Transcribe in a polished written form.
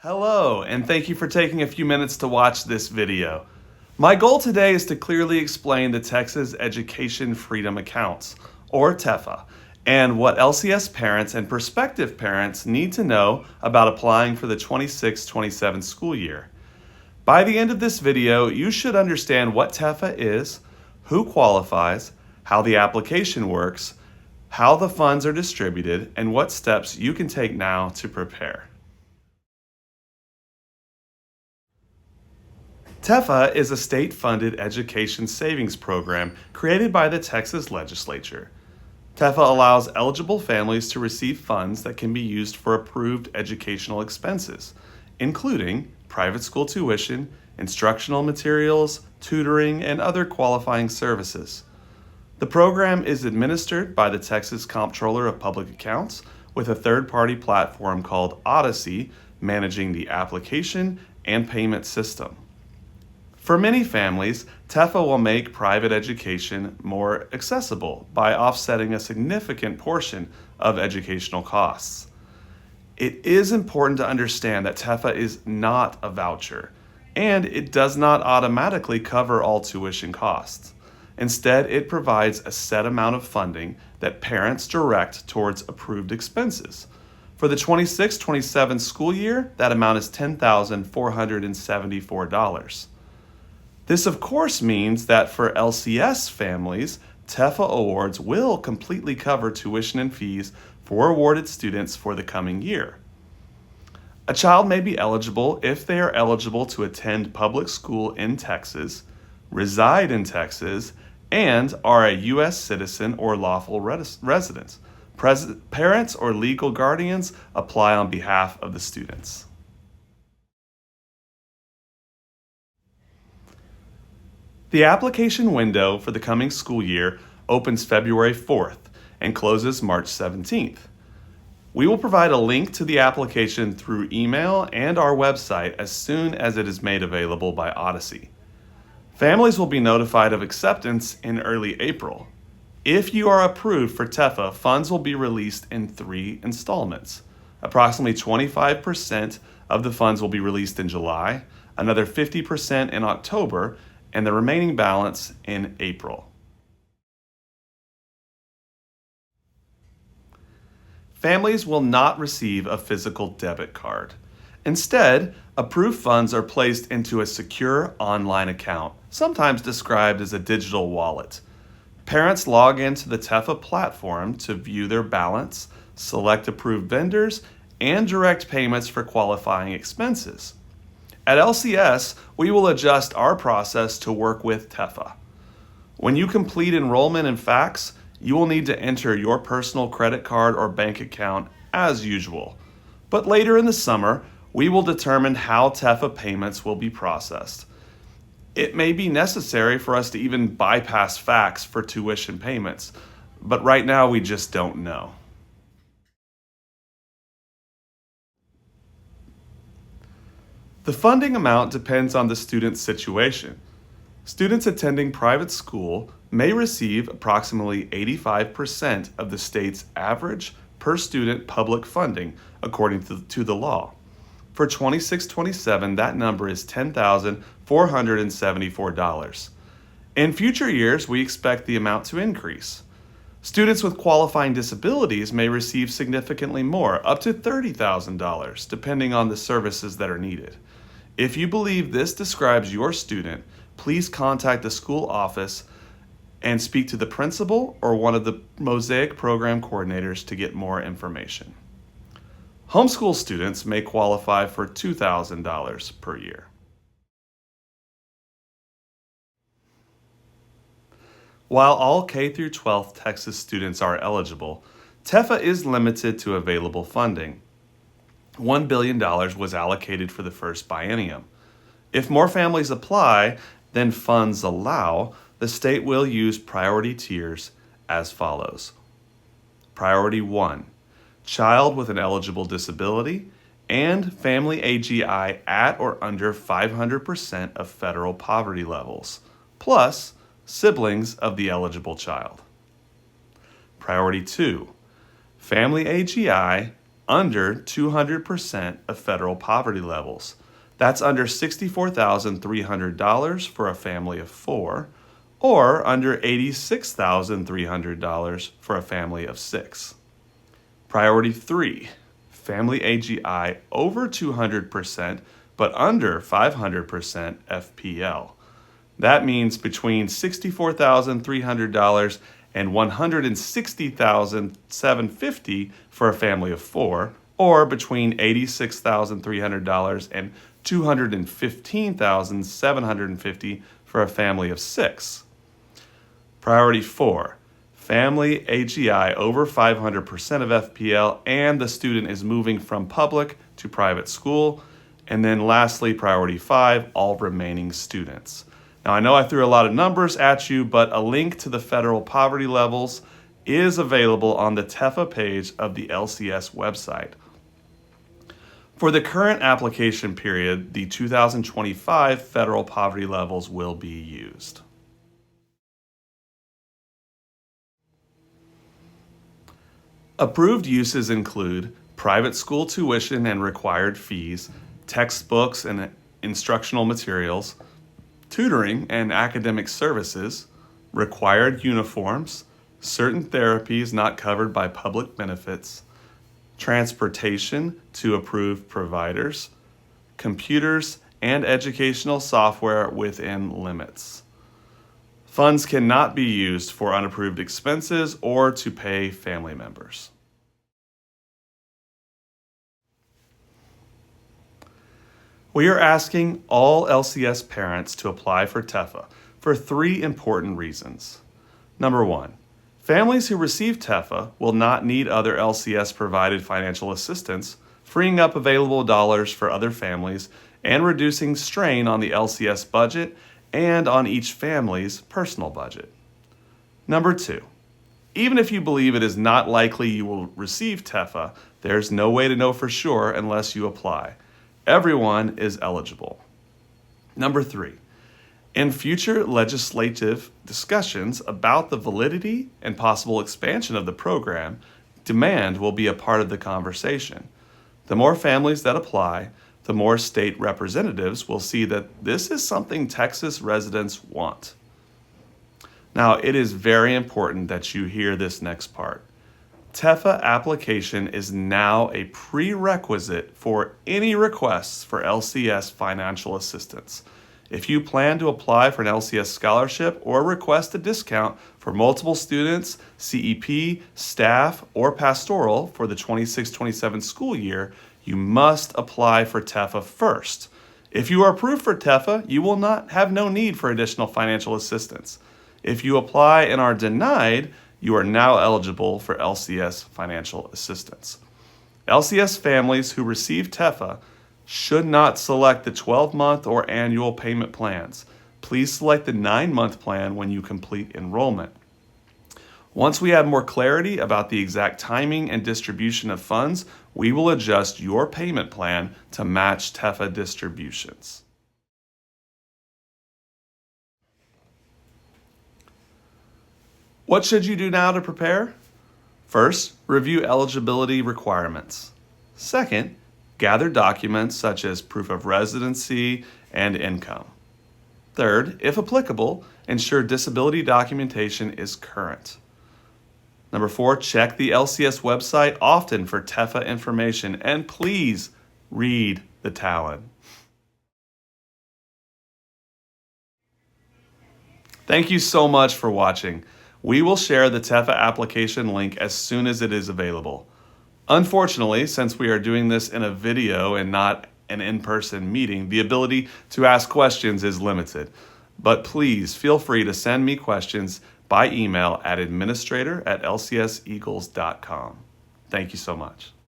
Hello, and thank you for taking a few minutes to watch this video. My goal today is to clearly explain the Texas Education Freedom Accounts, or TEFA, and what LCS parents and prospective parents need to know about applying for the 26-27 school year. By the end of this video, you should understand what TEFA is, who qualifies, how the application works, how the funds are distributed, and what steps you can take now to prepare. TEFA is a state-funded education savings program created by the Texas legislature. TEFA allows eligible families to receive funds that can be used for approved educational expenses, including private school tuition, instructional materials, tutoring, and other qualifying services. The program is administered by the Texas Comptroller of Public Accounts with a third-party platform called Odyssey managing the application and payment system. For many families, TEFA will make private education more accessible by offsetting a significant portion of educational costs. It is important to understand that TEFA is not a voucher, and it does not automatically cover all tuition costs. Instead, it provides a set amount of funding that parents direct towards approved expenses. For the 26-27 school year, that amount is $10,474. This, of course, means that for LCS families, TEFA awards will completely cover tuition and fees for awarded students for the coming year. A child may be eligible if they are eligible to attend public school in Texas, reside in Texas, and are a U.S. citizen or lawful resident. Parents or legal guardians apply on behalf of the students. The application window for the coming school year opens February 4th and closes March 17th. We will provide a link to the application through email and our website as soon as it is made available by Odyssey. Families will be notified of acceptance in early April. If you are approved for TEFA, funds will be released in 3 installments. Approximately 25% of the funds will be released in July, another 50% in October, and the remaining balance in April. Families will not receive a physical debit card. Instead, approved funds are placed into a secure online account, sometimes described as a digital wallet. Parents log into the TEFA platform to view their balance, select approved vendors, and direct payments for qualifying expenses. At LCS, we will adjust our process to work with TEFA. When you complete enrollment in FACS, you will need to enter your personal credit card or bank account as usual. But later in the summer, we will determine how TEFA payments will be processed. It may be necessary for us to even bypass FACS for tuition payments, but right now we just don't know. The funding amount depends on the student's situation. Students attending private school may receive approximately 85% of the state's average per student public funding, according to the law. For 26-27, that number is $10,474. In future years, we expect the amount to increase. Students with qualifying disabilities may receive significantly more, up to $30,000, depending on the services that are needed. If you believe this describes your student, please contact the school office and speak to the principal or one of the Mosaic program coordinators to get more information. Homeschool students may qualify for $2,000 per year. While all K-12 Texas students are eligible, TEFA is limited to available funding. $1 billion was allocated for the first biennium. If more families apply than funds allow, the state will use priority tiers as follows. Priority 1, child with an eligible disability and family AGI at or under 500% of federal poverty levels, plus siblings of the eligible child. Priority 2, family AGI under 200% of federal poverty levels. That's under $64,300 for a family of 4, or under $86,300 for a family of 6. Priority 3, family AGI over 200% but under 500% FPL. That means between $64,300 and $160,750 for a family of 4, or between $86,300 and $215,750 for a family of 6. Priority 4, family AGI over 500% of FPL and the student is moving from public to private school. And then lastly, priority 5, all remaining students. Now, I know I threw a lot of numbers at you, but a link to the federal poverty levels is available on the TEFA page of the LCS website. For the current application period, the 2025 federal poverty levels will be used. Approved uses include private school tuition and required fees, textbooks and instructional materials, tutoring and academic services, required uniforms, certain therapies not covered by public benefits, transportation to approved providers, computers, and educational software within limits. Funds cannot be used for unapproved expenses or to pay family members. We are asking all LCS parents to apply for TEFA for 3 important reasons. Number 1, families who receive TEFA will not need other LCS-provided financial assistance, freeing up available dollars for other families and reducing strain on the LCS budget and on each family's personal budget. Number 2, even if you believe it is not likely you will receive TEFA, there's no way to know for sure unless you apply. Everyone is eligible. Number 3, in future legislative discussions about the validity and possible expansion of the program, demand will be a part of the conversation. The more families that apply, the more state representatives will see that this is something Texas residents want. Now, it is very important that you hear this next part. TEFA application is now a prerequisite for any requests for LCS financial assistance. If you plan to apply for an LCS scholarship or request a discount for multiple students, CEP, staff, or pastoral for the 26-27 school year, you must apply for TEFA first. If you are approved for TEFA, you will not have no need for additional financial assistance. If you apply and are denied, you are now eligible for LCS financial assistance. LCS families who receive TEFA should not select the 12-month or annual payment plans. Please select the 9-month plan when you complete enrollment. Once we have more clarity about the exact timing and distribution of funds, we will adjust your payment plan to match TEFA distributions. What should you do now to prepare? First, review eligibility requirements. Second, gather documents such as proof of residency and income. Third, if applicable, ensure disability documentation is current. Number 4, check the LCS website often for TEFA information, and please read the Talon. Thank you so much for watching. We will share the TEFA application link as soon as it is available. Unfortunately, since we are doing this in a video and not an in-person meeting, the ability to ask questions is limited. But please feel free to send me questions by email at administrator@lcseagles.com. Thank you so much.